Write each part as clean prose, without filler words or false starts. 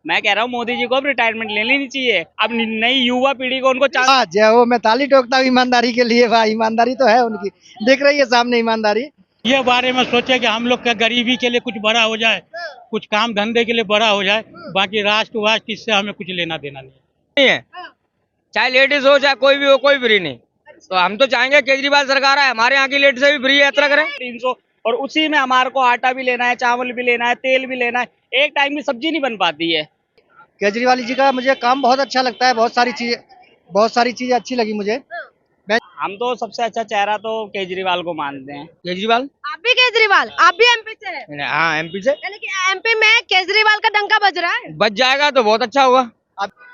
मैं कह रहा हूँ मोदी जी को अब रिटायरमेंट ले लेनी चाहिए। अब नई युवा पीढ़ी को उनको चांस। जय हो, मैं ताली ठोकता हूँ ईमानदारी के लिए। भाई ईमानदारी तो है उनकी, दिख रही है सामने ईमानदारी। ये बारे में सोचे कि हम लोग का गरीबी के लिए कुछ बड़ा हो जाए, कुछ काम धंधे के लिए बड़ा हो जाए। बाकी राष्ट्र वाष्ट्र इससे हमें कुछ लेना देना नहीं है। चाहे लेडीज हो चाहे कोई भी हो, कोई फ्री नहीं। तो हम तो चाहेंगे केजरीवाल सरकार है, हमारे यहाँ की लेडीज भी फ्री यात्रा करें। 300 और उसी में हमारे को आटा भी लेना है, चावल भी लेना है, तेल भी लेना है, एक टाइम की सब्जी नहीं बन पाती है। केजरीवाल जी का मुझे काम बहुत अच्छा लगता है, बहुत सारी चीजें अच्छी लगी मुझे। हम तो सबसे अच्छा चेहरा तो केजरीवाल को मानते हैं। केजरीवाल, आप भी केजरीवाल, आप भी एमपी से हैं? हाँ एमपी से। यानी कि एमपी में केजरीवाल का डंका बज रहा है। बच जाएगा तो बहुत अच्छा होगा।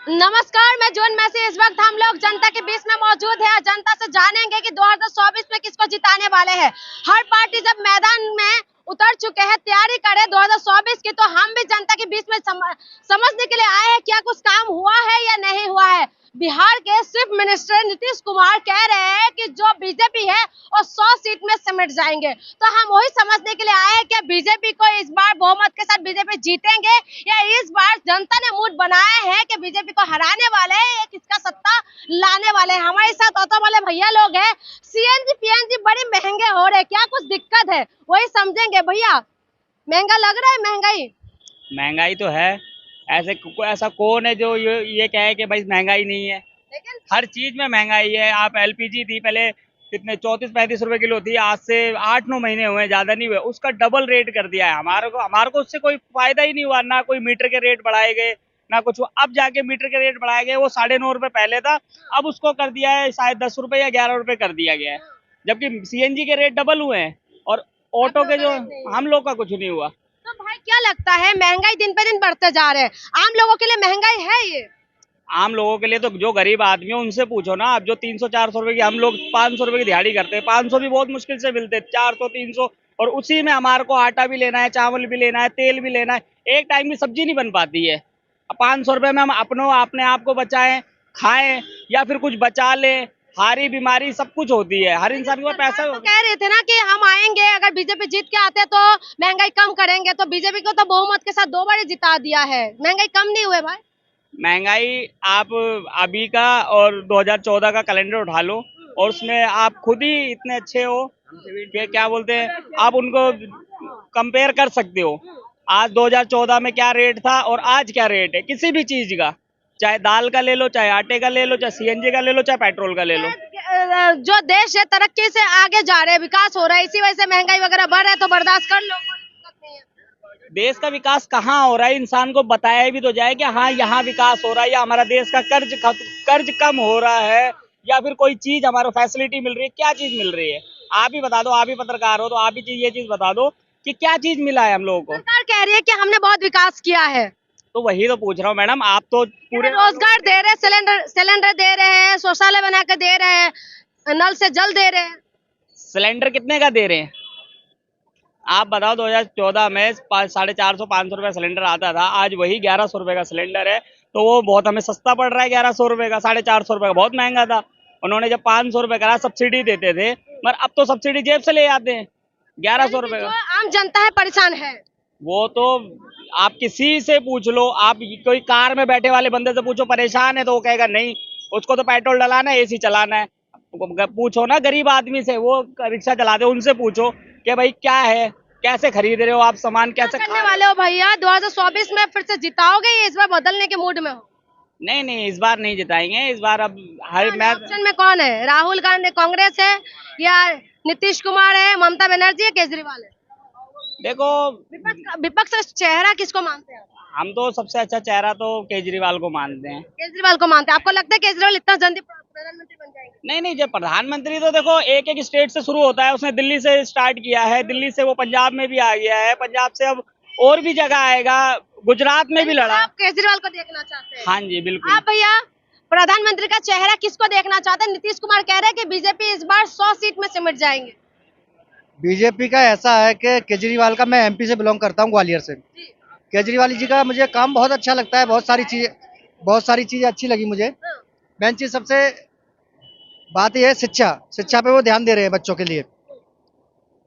नमस्कार, मैं जोन मैसी। इस वक्त हम लोग जनता के बीच में मौजूद है। जनता से जानेंगे कि 2024 में किसको जिताने वाले हैं। हर पार्टी जब मैदान में उतर चुके हैं, तैयारी करे 2024 की, तो हम भी जनता के बीच में समझने के लिए आए हैं क्या कुछ काम हुआ है या नहीं हुआ है। बिहार के चीफ मिनिस्टर नीतीश कुमार कह रहे हैं कि जो बीजेपी है वो 100 सीट में सिमट जाएंगे। तो हम वही समझने के लिए आए हैं कि बीजेपी को इस बार बहुमत के साथ बीजेपी जीतेंगे या इस बार जनता ने मूड बनाया है कि बीजेपी को हराने वाले हैं या किसका सत्ता लाने वाले हैं। हमारे साथ ऑटो वाले भैया लोग हैं। सीएनजी पीएनजी बड़े महंगे हो रहे हैं, क्या कुछ दिक्कत है वही समझेंगे। भैया, महंगा लग रहा है? महंगाई तो है। ऐसा कौन है जो ये कहे कि भाई महंगाई नहीं है। लेकिन हर चीज में महंगाई है। आप एलपीजी थी पहले कितने 34-35 रुपए किलो थी, आज से 8-9 महीने हुए, ज्यादा नहीं हुए, उसका डबल रेट कर दिया है। हमारे को उससे कोई फायदा ही नहीं हुआ। ना कोई मीटर के रेट बढ़ाए गए ना कुछ। अब जाके मीटर के रेट बढ़ाए गए। वो 9.5 रुपए पहले था, अब उसको कर दिया है शायद 10 रुपए या 11 रुपए कर दिया गया है। जबकि सीएनजी के रेट डबल हुए हैं और ऑटो के जो हम लोग का कुछ नहीं हुआ। तो भाई क्या लगता है, महंगाई दिन पे दिन बढ़ते जा रहे हैं, आम लोगों के लिए महंगाई है ये? आम लोगों के लिए तो जो गरीब आदमी है उनसे पूछो ना। अब जो 300-400 रुपए की, हम लोग 500 रुपए की दिहाड़ी करते हैं, 500 भी बहुत मुश्किल से मिलते हैं, 400-300, और उसी में हमारे को आटा भी लेना है, चावल भी लेना है, तेल भी लेना है, एक टाइम की सब्जी नहीं बन पाती है। 500 रुपए में हम अपने आप को बचाएं, खाएं या फिर कुछ बचा लें। हारी बीमारी सब कुछ होती है, हर इंसान को पैसा। तो कह रहे थे ना कि हम आएंगे, अगर बीजेपी जीत के आते तो महंगाई कम करेंगे। तो बीजेपी को तो बहुमत के साथ 2 बार जिता दिया है, महंगाई कम नहीं हुए भाई? महंगाई आप अभी का और 2014 का कैलेंडर उठा लो और उसमें आप खुद ही इतने अच्छे हो कि क्या बोलते हैं, आप उनको कंपेयर कर सकते हो। आज 2014 में क्या रेट था और आज क्या रेट है किसी भी चीज का। चाहे दाल का ले लो, चाहे आटे का ले लो, चाहे सीएनजी का ले लो, चाहे पेट्रोल का ले लो। जो देश है तरक्की से आगे जा रहे हैं, विकास हो रहा है, इसी वजह से महंगाई वगैरह बढ़ रहा है, तो बर्दाश्त कर लो। देश का विकास कहाँ हो रहा है, इंसान को बताया भी तो जाए कि हाँ यहाँ विकास हो रहा है, या हमारा देश का कर्ज कम हो रहा है, या फिर कोई चीज हमारा फैसिलिटी मिल रही है। क्या चीज मिल रही है आप ही बता दो। आप ही पत्रकार हो तो आप ही ये चीज बता दो कि क्या चीज मिला है हम लोगों को। सरकार कह रही है कि हमने बहुत विकास किया है। तो वही तो पूछ रहा हूँ मैडम, आप तो पूरे रोजगार दे रहे हैं, सिलेंडर दे रहे हैं, शौचालय बना के दे रहे हैं, नल से जल दे रहे हैं। सिलेंडर कितने का दे रहे हैं आप बताओ। 2014 में 450-500 रुपए सिलेंडर आता था, आज वही 1100 रुपए का सिलेंडर है। तो वो बहुत हमें सस्ता पड़ रहा है 1100 रुपए का। 450 रुपए का बहुत महंगा था। उन्होंने जब 500 रुपए करा सब्सिडी देते थे, मगर अब तो सब्सिडी जेब से ले आते हैं 1100 रुपए का। आम जनता है परेशान है। वो तो आप किसी से पूछ लो, आप कोई कार में बैठे वाले बंदे से पूछो परेशान है तो वो कहेगा नहीं, उसको तो पेट्रोल डलाना है, एसी चलाना है। पूछो ना गरीब आदमी से, वो रिक्शा चलाते, उनसे पूछो कि भाई क्या है, कैसे खरीद रहे हो आप सामान, कैसे करने वाले हो भैया? 2024 में फिर से जिताओगे या इस बार बदलने के मूड में हो? नहीं, इस बार नहीं जिताएंगे। इस बार अब ऑप्शन में कौन है? राहुल गांधी कांग्रेस है या नीतीश कुमार है, ममता बनर्जी है, केजरीवाल है? देखो, विपक्ष का चेहरा किसको मानते हैं? हम तो सबसे अच्छा चेहरा तो केजरीवाल को मानते हैं। केजरीवाल को मानते हैं। आपको लगता है केजरीवाल इतना जल्दी प्रधानमंत्री बन जाएंगे? नहीं, जब प्रधानमंत्री तो देखो एक एक स्टेट से शुरू होता है। उसने दिल्ली से स्टार्ट किया है, दिल्ली से वो पंजाब में भी आ गया है, पंजाब से अब और भी जगह आएगा, गुजरात में भी लड़ा। आप केजरीवाल को देखना चाहते हैं? हाँ जी बिल्कुल। आप भैया प्रधानमंत्री का चेहरा किसको देखना चाहते हैं? नीतीश कुमार कह रहे हैं कि बीजेपी इस बार 100 सीट में सिमट जाएंगे। बीजेपी का ऐसा है कि केजरीवाल का, मैं एमपी से बिलोंग करता हूँ, ग्वालियर से। केजरीवाल जी का मुझे काम बहुत अच्छा लगता है, बहुत सारी चीजें अच्छी लगी मुझे। मेन चीज सबसे बात यह है शिक्षा पे वो ध्यान दे रहे हैं बच्चों के लिए।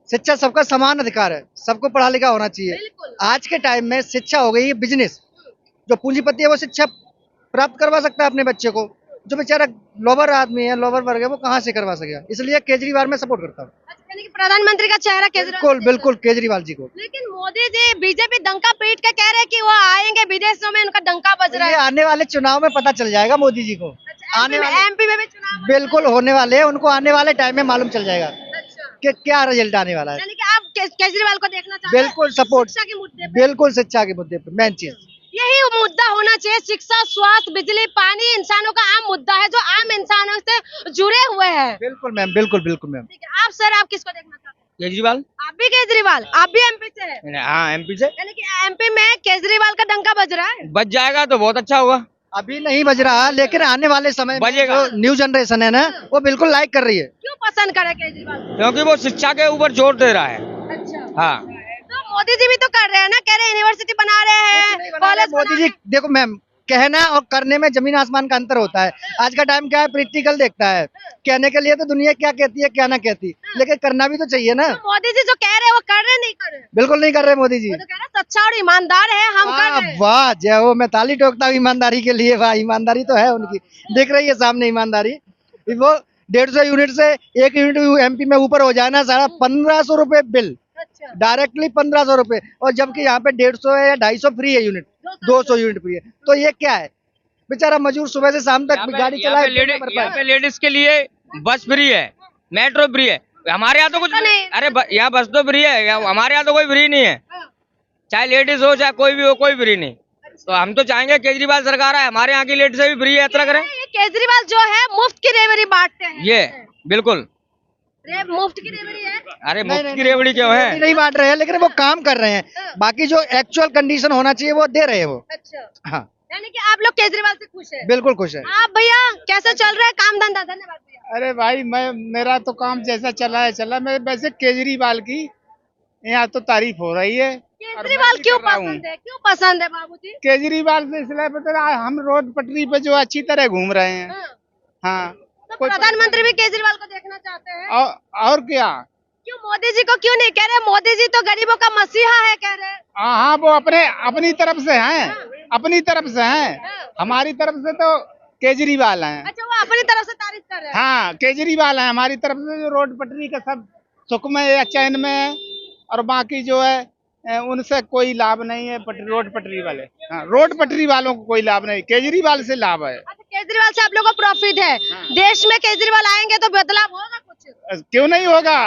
शिक्षा सबका समान अधिकार है, सबको पढ़ा लिखा होना चाहिए। आज के टाइम में शिक्षा हो गई है बिजनेस। जो पूंजीपति है वो शिक्षा प्राप्त करवा सकता है अपने बच्चे को। जो बेचारा लोअर आदमी है, लोअर वर्ग है, वो कहाँ से करवा सकेगा। इसलिए केजरीवाल मैं सपोर्ट करता हूँ। अच्छा, यानी कि प्रधानमंत्री का चेहरा केजरीवाल बिल्कुल को बिल्कुल केजरीवाल जी को। लेकिन मोदी जी बीजेपी डंका पीट के कह रहे हैं कि वो आएंगे, विदेशों में उनका डंका बज रहा ये है। आने वाले चुनाव में पता चल जाएगा मोदी जी को। अच्छा, आने वाले एमपी में भी चुनाव होने बिल्कुल होने वाले हैं, उनको आने वाले टाइम में मालूम चल जाएगा वाले हैं। अच्छा, कि क्या रिजल्ट आने वाला है। यानी कि आप केजरीवाल को देखना चाहते हैं बिल्कुल सपोर्ट, शिक्षा के मुद्दे पे। बिल्कुल शिक्षा के मुद्दे पर मेन चीज। यही मुद्दा होना चाहिए, शिक्षा, स्वास्थ्य, बिजली, पानी इंसानों का आम मुद्दा है जो आम इंसानों से जुड़े हुए हैं। बिल्कुल मैम, बिल्कुल बिल्कुल मैम। ठीक है, आप सर आप किसको देखना चाहते हैं? केजरीवाल। आप भी केजरीवाल, आप भी एमपी से है, हाँ, एमपी से यानी कि एमपी में केजरीवाल का डंका बज रहा है। बच जाएगा तो बहुत अच्छा होगा। अभी नहीं बज रहा, लेकिन आने वाले समय में बजेगा। जो न्यू जनरेशन है ना, वो बिल्कुल लाइक कर रही है। क्यों पसंद करे केजरीवाल को? क्योंकि वो शिक्षा के ऊपर जोर दे रहा है। अच्छा, हाँ, तो मोदी जी भी तो कर रहे हैं ना, कह रहे हैं यूनिवर्सिटी बना रहे हैं, कॉलेज मोदी जी देखो मैम, कहना और करने में जमीन आसमान का अंतर होता है। आज का टाइम क्या है, प्रैक्टिकल देखता है। कहने के लिए तो दुनिया क्या कहती है क्या ना कहती, लेकिन करना भी तो चाहिए ना। मोदी जी जो कह रहे हैं वो कर रहे नहीं कर रहे? बिल्कुल नहीं कर रहे मोदी जी। वो तो कह रहे हैं सच्चा और ईमानदार है, हम कर रहे हैं। वाह जय हो, मैं ताली ठोकता हूँ ईमानदारी के लिए। वाह, ईमानदारी तो है उनकी, दिख रही है सामने ईमानदारी। वो 150 यूनिट से 1 यूनिट एमपी में ऊपर हो जाए ना, सारा 1500 रुपए बिल, अच्छा, डायरेक्टली 1500 रुपए। और जबकि यहाँ पे 150 है या 250 फ्री है यूनिट, 200 यूनिट फ्री है। तो ये क्या है, बेचारा मजदूर सुबह से शाम तक गाड़ी चलाए। यहाँ पे लेडीज के लिए बस फ्री है, मेट्रो फ्री है। हमारे यहाँ तो कुछ नहीं। अरे यहाँ बस तो फ्री है, हमारे यहाँ तो कोई फ्री नहीं है। चाहे लेडीज हो चाहे कोई भी हो, कोई फ्री नहीं। तो हम तो चाहेंगे केजरीवाल सरकार है, हमारे यहाँ की लेडीज से भी फ्री यात्रा करें। ये केजरीवाल जो है मुफ्त की रेवड़ी बांटते हैं। ये बिल्कुल मुफ्त की रेवड़ी है। अरे मुफ्त की रेवड़ी क्यों है? नहीं बांट रहे हैं, लेकिन वो काम कर रहे हैं। बाकी जो एक्चुअल कंडीशन होना चाहिए वो दे रहे हैं वो। अच्छा, हाँ यानी कि आप लोग केजरीवाल से खुश है? बिल्कुल खुश है। आप भैया कैसे चल रहा है काम धंधा? धन्यवाद भैया। अरे भाई मेरा तो काम जैसा चला है चला। मैं वैसे केजरीवाल की यहाँ तो तारीफ हो रही है। केजरीवाल क्यों पसंद है? क्यों पसंद है बाबू जी? केजरीवाल से इसलिए पता है, हम रोड पटरी पे जो अच्छी तरह घूम रहे हैं। हाँ, तो कोई प्रधानमंत्री भी केजरीवाल को देखना चाहते हैं। और क्या। क्यों मोदी जी को क्यों नहीं कह रहे? मोदी जी तो गरीबों का मसीहा है कह रहे हैं। हाँ, वो अपनी तरफ से हैं, अपनी तरफ से हैं। हमारी तरफ से तो केजरीवाल हैं। अच्छा, वो अपनी तरफ से तारीफ कर रहे हैं। हाँ, केजरीवाल हैं हमारी तरफ से। जो रोड पटरी का सब सुख में या चैन में है, और बाकी जो है उनसे कोई लाभ नहीं है। रोड पटरी वाले, हाँ, रोड पटरी वालों को कोई लाभ नहीं, केजरीवाल से लाभ है। अच्छा, केजरीवाल से आप लोगों को प्रॉफिट है। देश में केजरीवाल आएंगे तो बदलाव होगा कुछ? क्यों नहीं होगा,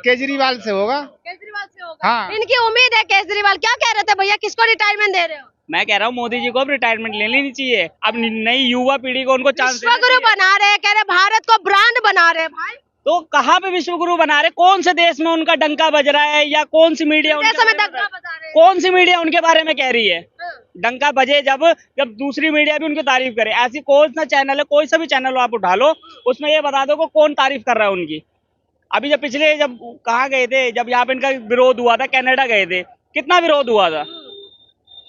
केजरीवाल से होगा। केजरीवाल से होगा। हाँ। इनकी उम्मीद है केजरीवाल। क्या कह रहे थे भैया, किसको रिटायरमेंट दे रहे हो? मैं कह रहा हूँ मोदी जी को अब रिटायरमेंट ले लेनी चाहिए। अब नई युवा पीढ़ी को उनको चांस देना विश्वगुरु चाहिए। बना रहे हैं, कह रहे भारत को ब्रांड बना रहे हैं। भाई तो कहाँ पे विश्वगुरु बना रहे? कौन से देश में उनका डंका बज रहा है, या कौन सी मीडिया उनके देश में बारे में दंगा बजा रहे हैं। कौन सी मीडिया उनके बारे में कह रही है? हाँ। डंका बजे जब जब दूसरी मीडिया भी उनकी तारीफ करे। ऐसी कौन सा चैनल है, कोई सा भी चैनल आप उठा लो, उसमें ये बता दो को कौन तारीफ कर रहा है उनकी। अभी जब पिछले जब कहाँ गए थे, जब यहाँ पे इनका विरोध हुआ था, कनाडा गए थे, कितना विरोध हुआ था।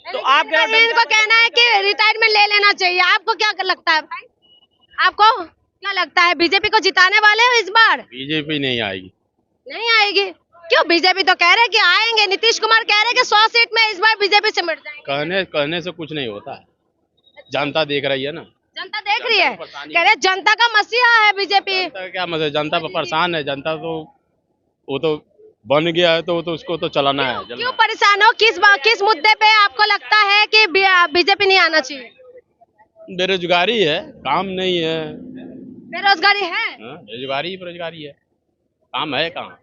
तो आप इनको कहना है कि रिटायरमेंट ले लेना चाहिए। आपको क्या लगता है भाई? आपको क्या लगता है, बीजेपी को जिताने वाले हो इस बार? बीजेपी नहीं आएगी। नहीं आएगी? क्यों? बीजेपी तो कह रहे हैं कि आएंगे। नीतीश कुमार कह रहे हैं कि 100 सीट में इस बार बीजेपी से मिट जाएंगे। कहने से कुछ नहीं होता है, जनता देख रही है ना। जनता देख रही है, कह रहे जनता का मसीहा है बीजेपी। जनता क्या मतलब, जनता पर परेशान है। जनता तो वो तो बन गया है, तो उसको तो चलाना है। क्यों परेशान हो? किस मुद्दे पे आपको लगता है कि बीजेपी नहीं आना चाहिए? बेरोजगारी है, काम नहीं है। बेरोजगारी है? बेरोजगारी है, काम है कहाँ।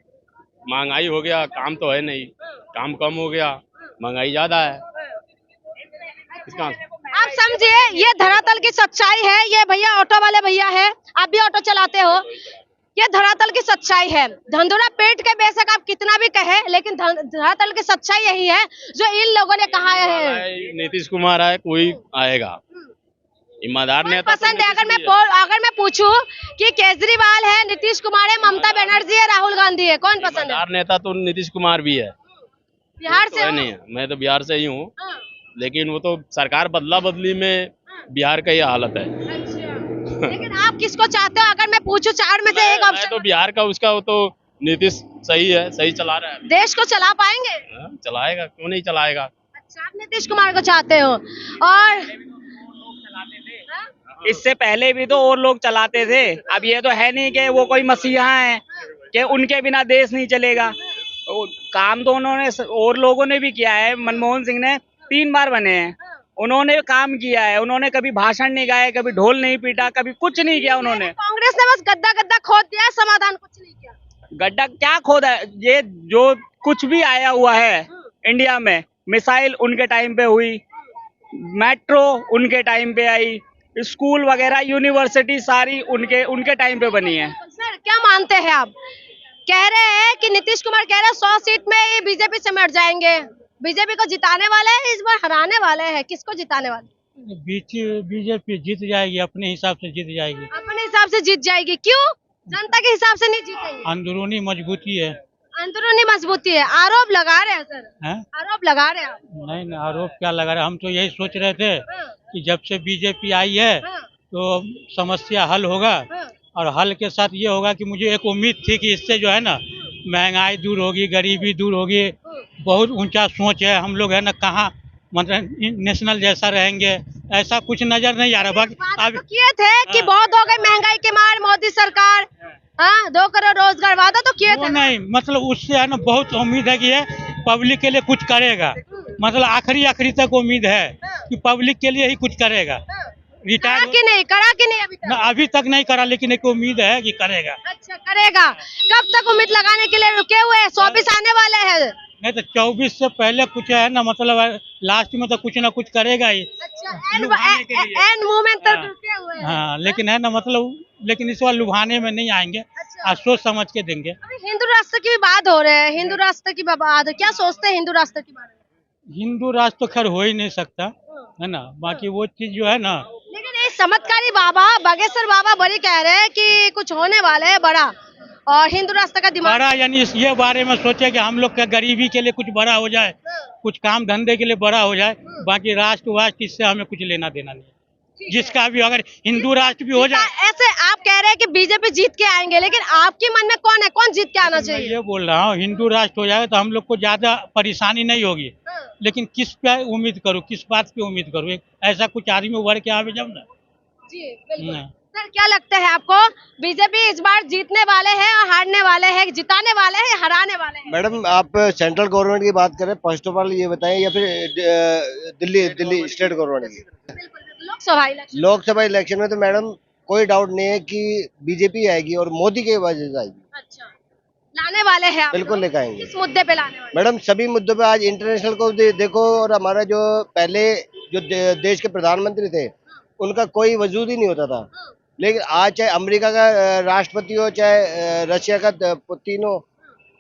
महंगाई हो गया, काम तो है नहीं। काम कम हो गया, महंगाई ज्यादा है। इसका आप समझिए, ये धरातल की सच्चाई है। ये भैया ऑटो वाले भैया है, आप भी ऑटो चलाते हो। ये धरातल की सच्चाई है। धंधुरा पेट के बेशक आप कितना भी कहे, लेकिन धरातल की सच्चाई यही है जो इन लोगों ने कहा है। नीतीश कुमार आए, कोई आएगा ईमानदार नेता पसंद है। अगर मैं पूछूं कि केजरीवाल है, नीतीश कुमार है, ममता बनर्जी है, राहुल गांधी है, कौन पसंद है? ईमानदार नेता तो नीतीश कुमार भी है। बिहार से तो नहीं है, मैं तो बिहार से ही हूँ। लेकिन वो तो सरकार बदला बदली में बिहार का ये हालत है। लेकिन आप किसको चाहते हो? अगर मैं पूछूं 4 में से एक मैं ऑप्शन। तो बिहार का, उसका वो तो नीतीश सही है, सही चला रहा है। देश को चला पाएंगे? चलाएगा, क्यों नहीं चलाएगा। अच्छा, आप नीतीश कुमार को चाहते हो। और इससे पहले भी तो और लोग चलाते थे। अब ये तो है नहीं कि वो कोई मसीहा है कि उनके बिना देश नहीं चलेगा। काम तो उन्होंने और लोगों ने भी किया है। मनमोहन सिंह ने 3 बार बने हैं, उन्होंने काम किया है। उन्होंने कभी भाषण नहीं गाए, कभी ढोल नहीं पीटा, कभी कुछ नहीं किया उन्होंने। कांग्रेस ने बस गद्दा गद्दा खोद दिया, समाधान कुछ नहीं किया। गड्ढा क्या खोदा है? ये जो कुछ भी आया हुआ है इंडिया में, मिसाइल उनके टाइम पे हुई, मेट्रो उनके टाइम पे आई, स्कूल वगैरह यूनिवर्सिटी सारी उनके टाइम पे बनी है। सर क्या मानते हैं आप? कह रहे हैं कि नीतीश कुमार कह रहे हैं 100 सीट में ये बीजेपी से मर जाएंगे। बीजेपी को जिताने वाले हैं, इस बार हराने वाले हैं। किसको जिताने वाले? बीजेपी जीत जाएगी, अपने हिसाब से जीत जाएगी। अपने हिसाब से जीत जाएगी। क्यों? जनता के हिसाब से नहीं जीतेंगे। अंदरूनी मजबूती है। अंदरूनी मजबूती है। आरोप लगा रहे हैं सर। हैं? आरोप लगा रहे हैं आप। नहीं, आरोप क्या लगा रहे, हम तो यही सोच रहे थे हाँ, कि जब से बीजेपी आई है हाँ, तो समस्या हल होगा। हाँ। और हल के साथ ये होगा कि मुझे एक उम्मीद थी कि इससे जो है ना महंगाई दूर होगी, गरीबी दूर होगी। बहुत ऊंचा सोच है हम लोग है ना, कहाँ मतलब नेशनल जैसा रहेंगे, ऐसा कुछ नजर नहीं आ रहा। बाकी वादा अब तो किए थे कि हाँ। बहुत हो गए महंगाई के मार, मोदी सरकार। हाँ, 2 करोड़ रोजगार वादा तो किए वो थे ना। नहीं, मतलब उससे है ना बहुत उम्मीद है कि ये पब्लिक के लिए कुछ करेगा। मतलब आखिरी तक उम्मीद है कि पब्लिक के लिए ही कुछ करेगा। करा रिटायर कि नहीं? करा कि नहीं अभी तक? अभी तक नहीं करा, लेकिन एक उम्मीद है कि करेगा। अच्छा, करेगा। कब तक उम्मीद लगाने के लिए रुके हुए हैं? 24 आने वाले हैं। नहीं तो 24 से पहले कुछ है ना, मतलब लास्ट में तो कुछ ना कुछ करेगा ही। अच्छा, लुभाने के लिए। एंड मोमेंट तक हाँ। रुके हुए हैं। हाँ, लेकिन है ना मतलब, लेकिन इस बार लुभाने में नहीं आएंगे। अच्छा। आज सोच समझ के देंगे। अभी हिंदू राष्ट्र की भी बात हो रही है। हिंदू राष्ट्र की बात, क्या सोचते हैं हिंदू राष्ट्र के बारे में? हिंदू राष्ट्र तो खैर हो ही नहीं सकता है ना। बाकी वो चीज जो है ना, लेकिन ये चमत्कारी बाबा बागेश्वर बाबा बड़ी कह रहे हैं कि कुछ होने वाला है बड़ा, और हिंदू राष्ट्र का दिमाग। बड़ा यानी ये बारे में सोचे कि हम लोग का गरीबी के लिए कुछ बड़ा हो जाए, कुछ काम धंधे के लिए बड़ा हो जाए। बाकी राष्ट्र इससे हमें कुछ लेना देना नहीं। जिसका भी अगर हिंदू राष्ट्र भी हो जाए। ऐसे आप कह रहे हैं कि बीजेपी जीत के आएंगे, लेकिन आपके मन में कौन है, कौन जीत के आना मैं चाहिए? ये बोल रहा हूँ, हिंदू राष्ट्र हो जाएगा तो हम लोग को ज्यादा परेशानी नहीं होगी। लेकिन किस पे उम्मीद करूँ, किस बात पे उम्मीद करूँ? एक ऐसा कुछ आदमी उभर के आवे जब ना। जी बिल्कुल। हाँ। सर क्या लगता है आपको, बीजेपी इस बार जीतने वाले हैं और हारने वाले हैं, जिताने वाले हैं, हराने वाले हैं? मैडम आप सेंट्रल गवर्नमेंट की बात करें, फर्स्ट ऑफ ऑल ये बताएं, या फिर दिल्ली स्टेट गवर्नमेंट की? लोकसभा इलेक्शन। लोकसभा इलेक्शन में तो मैडम कोई डाउट नहीं है कि बीजेपी आएगी और मोदी की वजह से आएगी। अच्छा, लाने वाले हैं आप बिल्कुल लोग? लेकर आएंगे किस मुद्दे पे लाने वाले? मैडम। सभी मुद्दों पे आज इंटरनेशनल को देखो, और हमारा जो पहले जो देश के प्रधानमंत्री थे उनका कोई वजूद ही नहीं होता था। लेकिन आज चाहे अमेरिका का राष्ट्रपति हो, चाहे रशिया का पुतिन हो,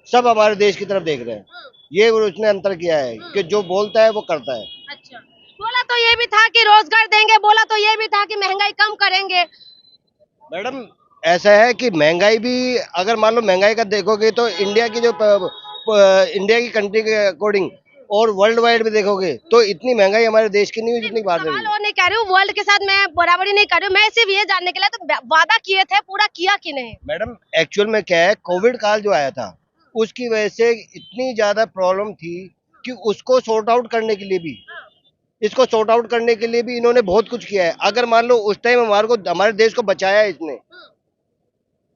सब हमारे देश की तरफ देख रहे हैं। ये उसने अंतर किया है कि जो बोलता है वो करता है। अच्छा, बोला तो ये भी था कि रोजगार देंगे, बोला तो ये भी था कि महंगाई कम करेंगे। मैडम ऐसा है कि महंगाई भी, अगर मान लो महंगाई का देखोगे तो इंडिया की जो इंडिया की कंट्री के अकॉर्डिंग और वर्ल्ड वाइड में देखोगे तो इतनी महंगाई हमारे देश की नहीं हुई जितनी बाहर सवाल में। और नहीं कह रही हूँ, वर्ल्ड के साथ मैं बराबरी नहीं कर रही हूँ। मैं सिर्फ ये जानने के लिए तो वादा किए थे, पूरा किया कि नहीं? मैडम एक्चुअल में क्या है, कोविड काल जो आया था उसकी वजह से इतनी ज्यादा प्रॉब्लम थी कि उसको सॉर्ट आउट करने के लिए भी, इसको सॉर्ट आउट करने के लिए भी इन्होंने बहुत कुछ किया है। अगर मान लो उस टाइम हमारे देश को बचाया है इसने,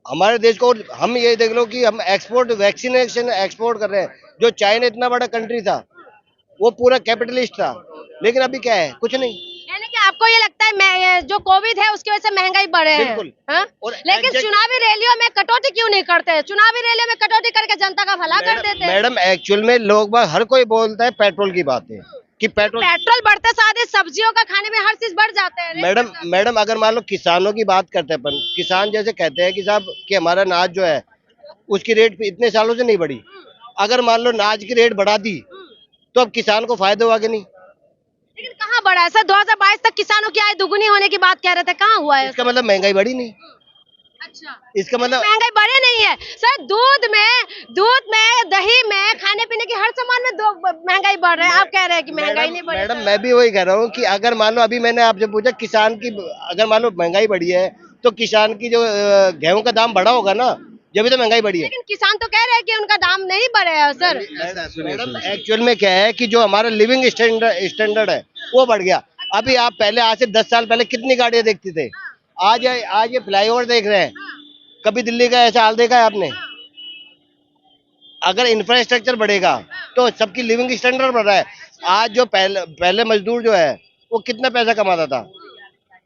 हमारे देश को। हम ये देख लो कि हम एक्सपोर्ट वैक्सीनेशन एक्सपोर्ट कर रहे हैं। जो चाइना इतना बड़ा कंट्री था वो पूरा कैपिटलिस्ट था, लेकिन अभी क्या है, कुछ नहीं। यानी कि आपको ये लगता है मैं जो कोविड है उसकी वजह से महंगाई बढ़े है? बिल्कुल। हाँ? और लेकिन चुनावी रैलियों में कटौती क्यों नहीं करते? चुनावी रैलियों में कटौती करके जनता का भला कर देते हैं। मैडम एक्चुअल में लोग हर कोई बोलता है पेट्रोल की बात है कि पेट्रोल बढ़ते साथ ही सब्जियों का खाने में हर चीज बढ़ जाते हैं। मैडम अगर मान लो किसानों की बात करते हैं अपन, किसान जैसे कहते हैं कि साहब कि हमारा अनाज जो है उसकी रेट इतने सालों से नहीं बढ़ी। अगर मान लो अनाज की रेट बढ़ा दी तो अब किसान को फायदा हुआ कि नहीं? लेकिन कहाँ बढ़ा है सर? 2022 तक किसानों की आय दुगुनी होने की बात कह रहे थे, कहाँ हुआ है? इसका मतलब महंगाई बढ़ी नहीं। अच्छा, इसका मतलब महंगाई बढ़े नहीं है सर। दूध में दही में खाने पीने की हर सामान में महंगाई बढ़ रहा है। आप कह रहे हैं कि महंगाई नहीं बढ़ी? मैडम मैं भी वही कह रहा हूँ कि अगर मान लो अभी मैंने आपसे पूछा किसान की, अगर मान लो महंगाई बढ़ी है तो किसान की जो गेहूं का दाम बढ़ा होगा ना, जब तो महंगाई बढ़ी है। लेकिन किसान तो कह रहे हैं कि उनका दाम नहीं बढ़े है सर। मैडम एक्चुअल में क्या है कि जो हमारा लिविंग स्टैंडर्ड है वो बढ़ गया। अभी आप पहले आज से 10 साल पहले कितनी गाड़ियां देखते थे, आज ये फ्लाईओवर देख रहे हैं। कभी दिल्ली का ऐसा हाल देखा है आपने? अगर इंफ्रास्ट्रक्चर बढ़ेगा तो सबकी लिविंग स्टैंडर्ड बढ़ रहा है। आज जो पहले मजदूर जो है वो कितना पैसा कमाता था,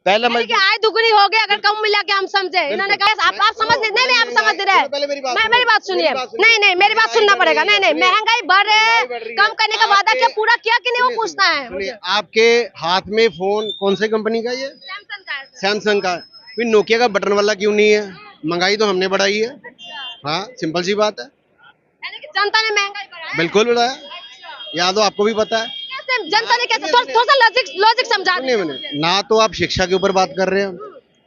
पहले कि आय दुगनी हो गई अगर कम मिला के हम समझे। इन्होंने कहा आप समझ नहीं आप समझ रहे। मेरी बात सुनिए। नहीं मेरी बात सुनना पड़ेगा। नहीं महंगाई बढ़ रही है, कम करने का वादा क्या पूरा किया कि नहीं वो पूछना है मुझे। आपके हाथ में फोन कौन सी कंपनी का? ये सैमसंग का। फिर नोकिया का बटन वाला क्यों नहीं है? महंगाई तो हमने बढ़ाई है। हाँ, सिंपल सी बात है। जनता ने महंगाई बढ़ाई, बिल्कुल बढ़ाया। या तो आपको भी पता है जनता ने कैसे? थोड़ा सा लॉजिक समझा। ना तो आप शिक्षा के ऊपर बात कर रहे हैं,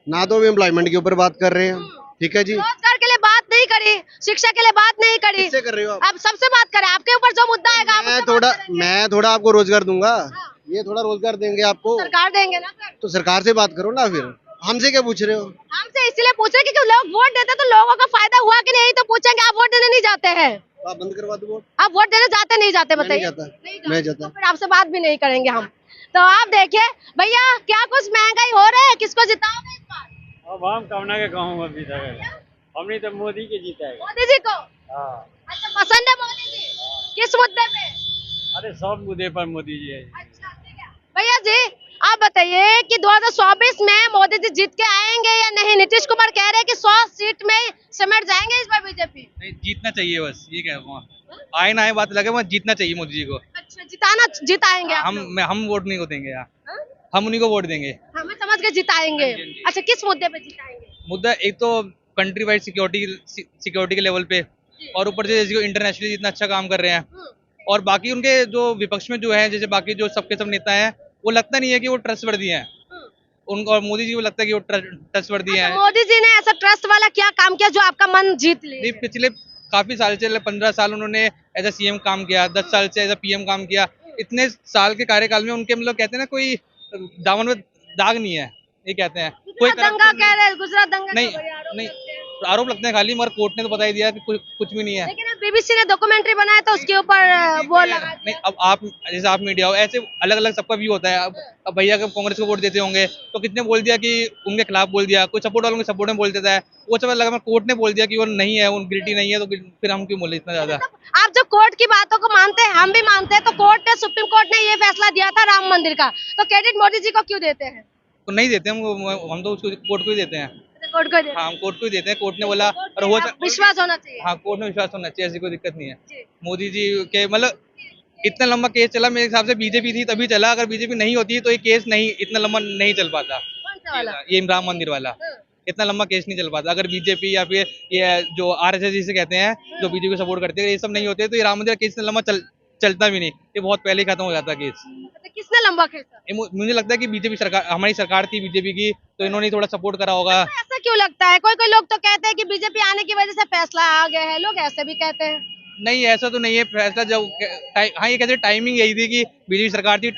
ना तो एम्प्लॉयमेंट के ऊपर बात कर रहे हैं। ठीक है जी, रोजगार के लिए बात नहीं करी, शिक्षा के लिए बात नहीं करी। किससे कर रहे हो आप सबसे बात करें, आपके ऊपर जो मुद्दा आएगा मैं थोड़ा आपको रोजगार दूंगा। ये थोड़ा रोजगार देंगे आपको, सरकार देंगे ना सर। तो सरकार से बात करो ना। फिर हमसे क्या पूछ रहे हो? हमसे इसलिए पूछ रहे क्योंकि लोग वोट देते तो लोगों का फायदा हुआ कि नहीं, तो पूछेंगे। आप वोट देने नहीं जाते हैं, आप बंद करवा दो वोट। आप वोट देने जाते नहीं जाते? बताइए। मैं जाता। तो फिर आपसे बात भी नहीं करेंगे हम। तो आप देखिए भैया, क्या कुछ महंगाई हो रहा है, किसको जिताओगे इस बार? अब हम कौना के कहूँ अभी तक हमने तो मोदी के जीता है। मोदी जी को? हाँ। अच्छा, पसंद है मोदी जी? किस मुद्दे पे? अरे सब मुद्दे पर मोदी जी है। अच्छा ठीक है भैया जी, आप बताइए कि 2024 में मोदी जी जीत के आएंगे या नहीं? नीतीश कुमार कह रहे हैं कि 100 सीट में सिमट जाएंगे इस बार बीजेपी। नहीं, जीतना चाहिए बस, ये कह रहा हूँ। आए ना आए बात लगे, वहाँ जीतना चाहिए मोदी जी को। अच्छा, जिताएंगे आप? हम वोट नहीं को देंगे यार, हम उन्हीं को वोट देंगे। हमें समझ के जिताएंगे। अच्छा, किस मुद्दे पे जिताएंगे? मुद्दा एक तो कंट्री वाइड सिक्योरिटी के लेवल पे, और ऊपर से जैसे इंटरनेशनली इतना अच्छा काम कर रहे हैं, और बाकी उनके जो विपक्ष में जो है, जैसे बाकी जो सबके सब नेता हैं, वो लगता नहीं है कि वो ट्रस्टवर्दी हैं। उनको और मोदी जी को लगता है कि वो ट्रस्टवर्दी हैं। मोदी जी ने ऐसा ट्रस्ट वाला क्या काम किया जो आपका मन जीत ले? पिछले काफी साल से 15 साल उन्होंने एज ए सीएम काम किया, 10 साल से एज ए पीएम काम किया। इतने साल के कार्यकाल में उनके मतलब कहते हैं ना, कोई दामन में दाग नहीं है, ये कहते हैं। कोई दंगा कह रहे हैं, गुजरात दंगा नहीं आरोप लगते हैं खाली, मगर कोर्ट ने तो बता ही दिया कि कुछ भी नहीं है। लेकिन अब बीबीसी ने डॉक्यूमेंट्री बनाया तो उसके ऊपर वो लगा। नहीं, अब आप जैसे आप मीडिया हो, ऐसे अलग अलग सबका व्यू होता है। अब भैया के कांग्रेस को वोट देते होंगे तो कितने बोल दिया कि उनके खिलाफ बोल दिया, कोई सपोर्ट वालों के सपोर्ट में बोल देता है। वो सब लगा, कोर्ट ने बोल दिया कि वो नहीं है, उन गिल्टी नहीं है, तो फिर हम क्यों बोले इतना ज्यादा? आप जब कोर्ट की बातों को मानते हैं, हम भी मानते हैं, तो कोर्ट ने, सुप्रीम कोर्ट ने ये फैसला दिया था राम मंदिर का, तो क्रेडिट मोदी जी को क्यों देते हैं? तो नहीं देते हम तो उसको कोर्ट को ही देते हैं। कोर्ट को देते हैं? हाँ, हम कोर्ट को ही देते हैं। कोर्ट ने बोला, और हो विश्वास होना चाहिए। हाँ, कोर्ट में विश्वास होना चाहिए, ऐसी कोई दिक्कत नहीं है। मोदी जी के मतलब इतना लंबा केस चला, मेरे हिसाब से बीजेपी थी तभी चला। अगर बीजेपी नहीं होती तो ये केस नहीं इतना लंबा नहीं चल पाता। कौन सा वाला? ये राम मंदिर वाला इतना लंबा केस नहीं चल पाता अगर बीजेपी या फिर ये जो आरएसएस जिसे कहते हैं, जो बीजेपी को सपोर्ट करते हैं, ये सब नहीं होते तो ये राम मंदिर केस इतना लंबा चलता भी नहीं। ये बहुत पहले ही खत्म हो जाता केस। किसने लंबा खींचा? मुझे लगता है कि बीजेपी सरकार, हमारी सरकार थी बीजेपी की, तो इन्होंने थोड़ा सपोर्ट करा होगा। ऐसा क्यों लगता है? कोई लोग तो कहते हैं कि बीजेपी आने की वजह से फैसला आ गया है, लोग ऐसे भी कहते हैं। नहीं, ऐसा तो नहीं है फैसला। जब हाँ, ये कहते टाइमिंग यही थी कि बीजेपी सरकार थी,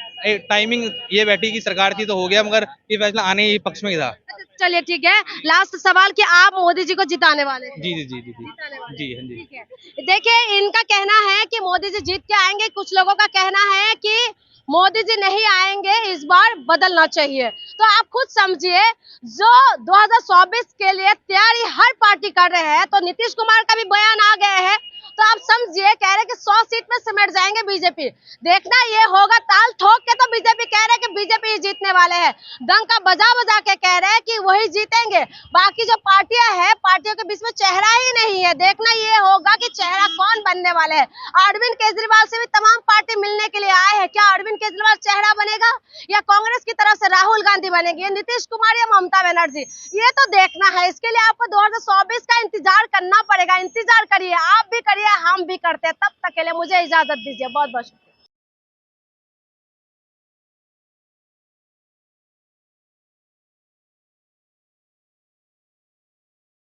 टाइमिंग ये बैठी की सरकार थी तो हो गया, मगर ये फैसला आने ही पक्ष में ही था। चलिए ठीक है, लास्ट सवाल कि आप मोदी जी को जिताने वाले हैं? जी जी जी जी जी हाँ जी। ठीक है, देखिए इनका कहना है कि मोदी जी जीत के आएंगे, कुछ लोगों का कहना है कि मोदी जी नहीं आएंगे, इस बार बदलना चाहिए। तो आप खुद समझिए, जो 2024 के लिए तैयारी हर पार्टी कर रहे हैं, तो नीतीश कुमार का भी बयान आ गया है, तो आप समझिए कह रहे कि 100 सीट में सिमट जाएंगे बीजेपी। देखना ये होगा, ताल ठोक के तो बीजेपी कह रहे कि बीजेपी ही जीतने वाले हैं, डंका बजा बजा के कह रहे हैं कि वही जीतेंगे। बाकी जो पार्टियां हैं, पार्टियों के बीच में चेहरा ही नहीं है। देखना ये होगा कि चेहरा कौन बनने वाले है। अरविंद केजरीवाल से भी तमाम पार्टी मिलने के लिए आए हैं, क्या अरविंद केजरीवाल चेहरा बनेगा या कांग्रेस की तरफ से राहुल गांधी बनेगी, नीतीश कुमार या ममता बनर्जी? ये तो देखना है। इसके लिए आपको 2024 का इंतजार करना पड़ेगा। इंतजार करिए, आप भी करिए, हम भी करते हैं। तब तक के लिए मुझे इजाजत दीजिए। बहुत बहुत